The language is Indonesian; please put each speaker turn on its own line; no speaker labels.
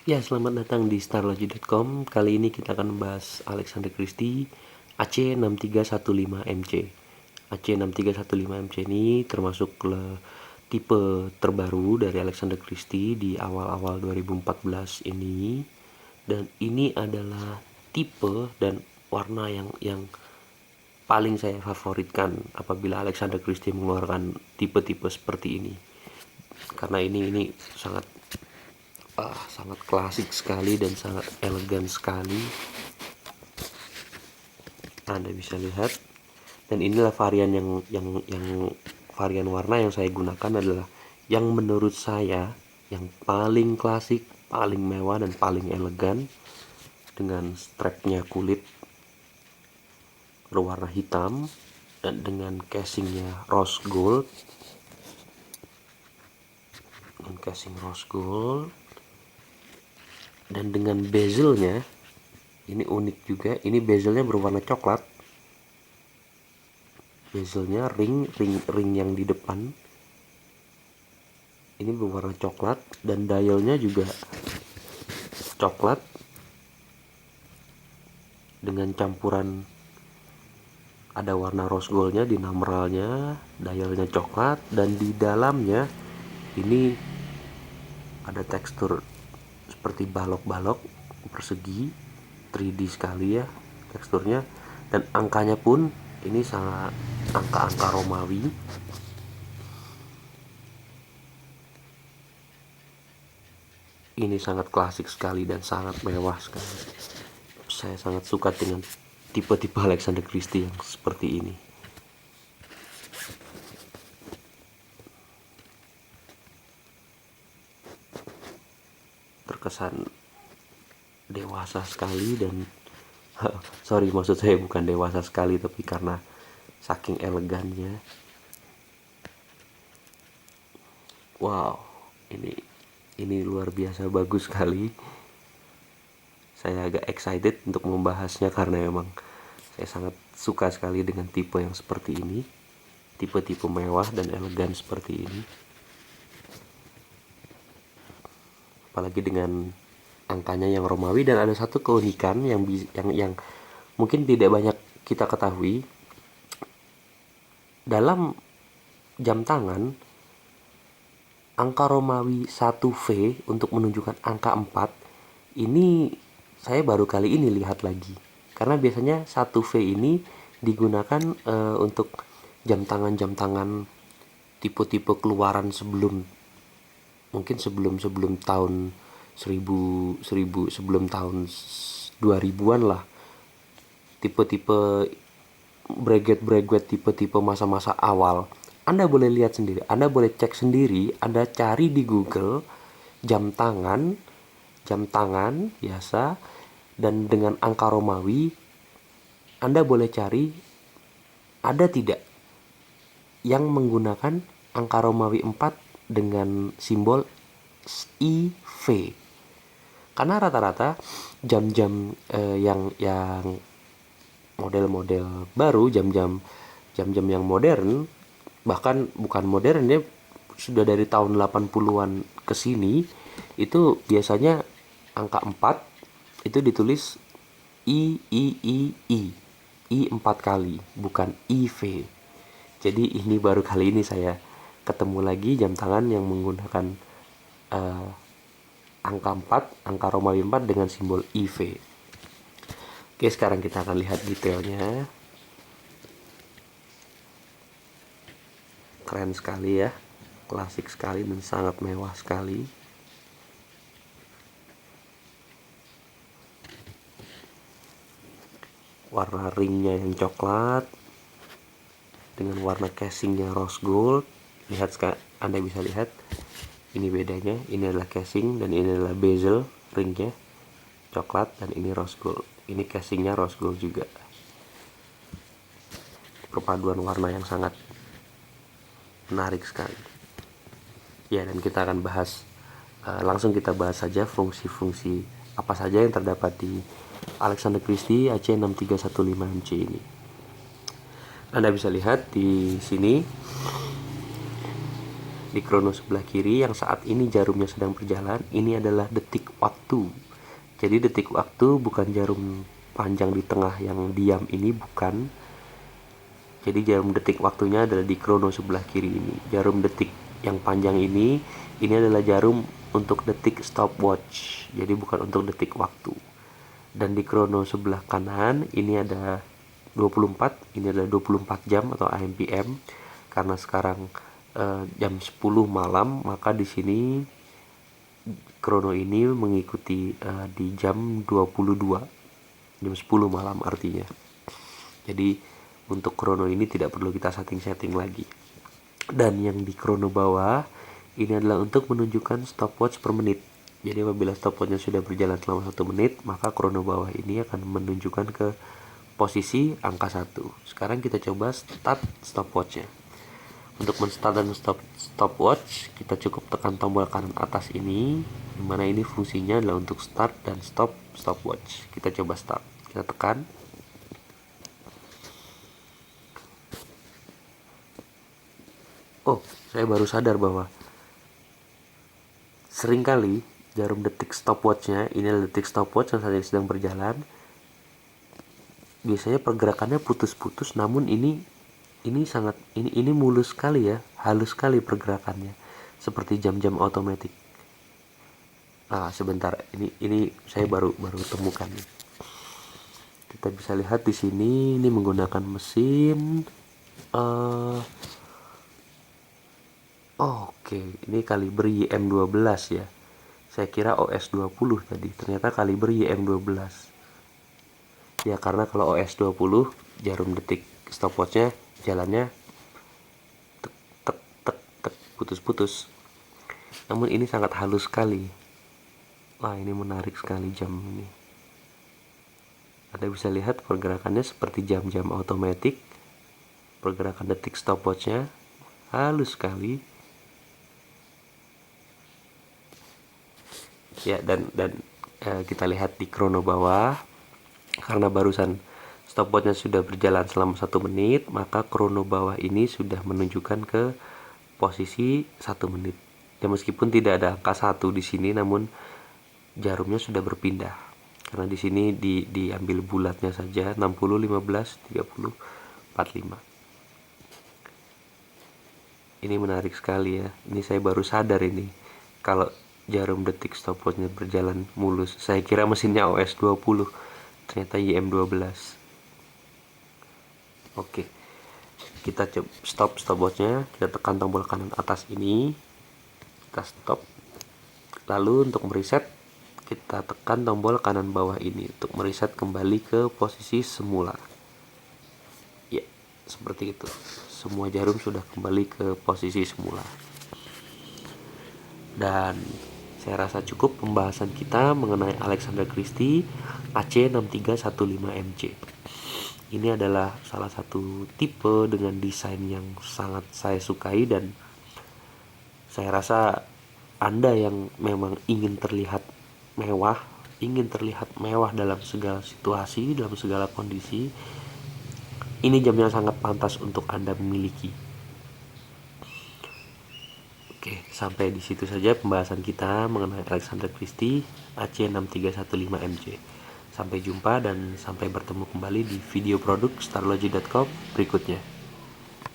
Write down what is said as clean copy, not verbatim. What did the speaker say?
Ya, selamat datang di starlogy.com. Kali ini kita akan membahas Alexander Christie AC6315MC. AC6315MC ini termasuk tipe terbaru dari Alexander Christie di awal-awal 2014 ini. Dan ini adalah tipe dan warna yang paling saya favoritkan apabila Alexander Christie mengeluarkan tipe-tipe seperti ini. Karena ini sangat sangat klasik sekali dan sangat elegan sekali, Anda bisa lihat. Dan inilah varian yang varian warna yang saya gunakan adalah yang menurut saya yang paling klasik, paling mewah dan paling elegan, dengan strapnya kulit berwarna hitam dan dengan casingnya rose gold, dan dengan bezelnya ini unik juga. Ini bezelnya berwarna coklat, bezelnya ring yang di depan ini berwarna coklat, dan dialnya juga coklat dengan campuran ada warna rose goldnya di numeralnya, dialnya coklat, dan di dalamnya ini ada tekstur seperti balok-balok persegi, 3D sekali ya teksturnya. Dan angkanya pun ini sangat angka-angka Romawi. Ini sangat klasik sekali dan sangat mewah sekali. Saya sangat suka dengan tipe-tipe Alexander Christie yang seperti ini. Terkesan dewasa sekali dan sorry, maksud saya bukan dewasa sekali, tapi karena saking elegannya. Wow, ini luar biasa bagus sekali. Saya agak excited untuk membahasnya karena memang saya sangat suka sekali dengan tipe yang seperti ini, tipe-tipe mewah dan elegan seperti ini. Apalagi dengan angkanya yang Romawi. Dan ada satu keunikan yang mungkin tidak banyak kita ketahui. Dalam jam tangan, angka Romawi 1V untuk menunjukkan angka 4 ini saya baru kali ini lihat lagi. Karena biasanya 1V ini digunakan untuk jam tangan tipe-tipe keluaran mungkin sebelum tahun 1000 sebelum tahun 2000-an lah. Tipe-tipe braget tipe-tipe masa-masa awal. Anda boleh lihat sendiri, Anda boleh cek sendiri, Anda cari di Google jam tangan biasa dan dengan angka Romawi. Anda boleh cari ada tidak yang menggunakan angka Romawi 4 dengan simbol IV. Karena rata-rata jam-jam yang model-model baru, jam-jam yang modern, bahkan bukan modern ya, sudah dari tahun 80-an ke sini, itu biasanya angka 4 itu ditulis I 4 kali, bukan IV. Jadi ini baru kali ini saya ketemu lagi jam tangan yang menggunakan angka 4, angka Romawi 4 dengan simbol IV. Oke, sekarang kita akan lihat detailnya. Keren sekali ya, klasik sekali dan sangat mewah sekali. Warna ringnya yang coklat dengan warna casingnya rose gold. Anda bisa lihat ini bedanya. Ini adalah casing dan ini adalah bezel ringnya coklat, dan ini rose gold. Ini casingnya rose gold juga. Perpaduan warna yang sangat menarik sekali ya. Dan kita akan bahas langsung kita bahas saja fungsi-fungsi apa saja yang terdapat di Alexander Christie AC6315MC ini. Anda bisa lihat di sini Di krono sebelah kiri yang saat ini jarumnya sedang berjalan, ini adalah detik waktu. Jadi detik waktu bukan jarum panjang di tengah yang diam ini, bukan. Jadi jarum detik waktunya adalah di krono sebelah kiri ini. Jarum detik yang panjang ini adalah jarum untuk detik stopwatch. Jadi bukan untuk detik waktu. Dan di krono sebelah kanan ini ada 24, ini adalah 24 jam atau AMPM. Karena sekarang jam 10 malam, maka di sini krono ini mengikuti di jam 22, jam 10 malam artinya. Jadi untuk krono ini tidak perlu kita setting-setting lagi. Dan yang di krono bawah ini adalah untuk menunjukkan stopwatch per menit. Jadi apabila stopwatchnya sudah berjalan selama 1 menit, maka krono bawah ini akan menunjukkan ke posisi angka 1. Sekarang kita coba start stopwatchnya. Untuk men-start dan stopwatch, kita cukup tekan tombol kanan atas ini, dimana ini fungsinya adalah untuk start dan stop stopwatch. Kita coba start, kita tekan. Oh, saya baru sadar bahwa seringkali jarum detik stopwatchnya, ini adalah detik stopwatch yang saat ini sedang berjalan, biasanya pergerakannya putus-putus, namun ini sangat ini mulus sekali ya, halus sekali pergerakannya, seperti jam-jam otomatis. Sebentar, ini saya baru temukan nih. Kita bisa lihat di sini ini menggunakan mesin Oke, ini kaliber YM12 ya. Saya kira OS20 tadi, ternyata kaliber YM12. Ya, karena kalau OS20 jarum detik stopwatchnya jalannya tek tek tek tek, putus-putus. Namun ini sangat halus sekali. Wah, ini menarik sekali jam ini. Anda bisa lihat pergerakannya seperti jam-jam otomatis. Pergerakan detik stopwatchnya halus sekali. Ya, dan kita lihat di krono bawah, karena barusan stopwatchnya sudah berjalan selama 1 menit, maka krono bawah ini sudah menunjukkan ke posisi 1 menit. Ya, meskipun tidak ada angka 1 di sini, namun jarumnya sudah berpindah. Karena di sini diambil bulatnya saja, 60, 15, 30, 45. Ini menarik sekali ya. Ini saya baru sadar ini. Kalau jarum detik stopwatchnya berjalan mulus, saya kira mesinnya OS20, ternyata YM12. Oke, kita coba stop stopwatchnya, kita tekan tombol kanan atas ini, kita stop. Lalu untuk mereset, kita tekan tombol kanan bawah ini untuk mereset kembali ke posisi semula. Ya, seperti itu. Semua jarum sudah kembali ke posisi semula. Dan saya rasa cukup pembahasan kita mengenai Alexander Christie AC6315MC. Ini adalah salah satu tipe dengan desain yang sangat saya sukai, dan saya rasa Anda yang memang ingin terlihat mewah dalam segala situasi, dalam segala kondisi, ini jam yang sangat pantas untuk Anda memiliki. Oke, sampai di situ saja pembahasan kita mengenai Alexander Christie AC6315MC. Sampai jumpa dan sampai bertemu kembali di video produk starlogy.com berikutnya.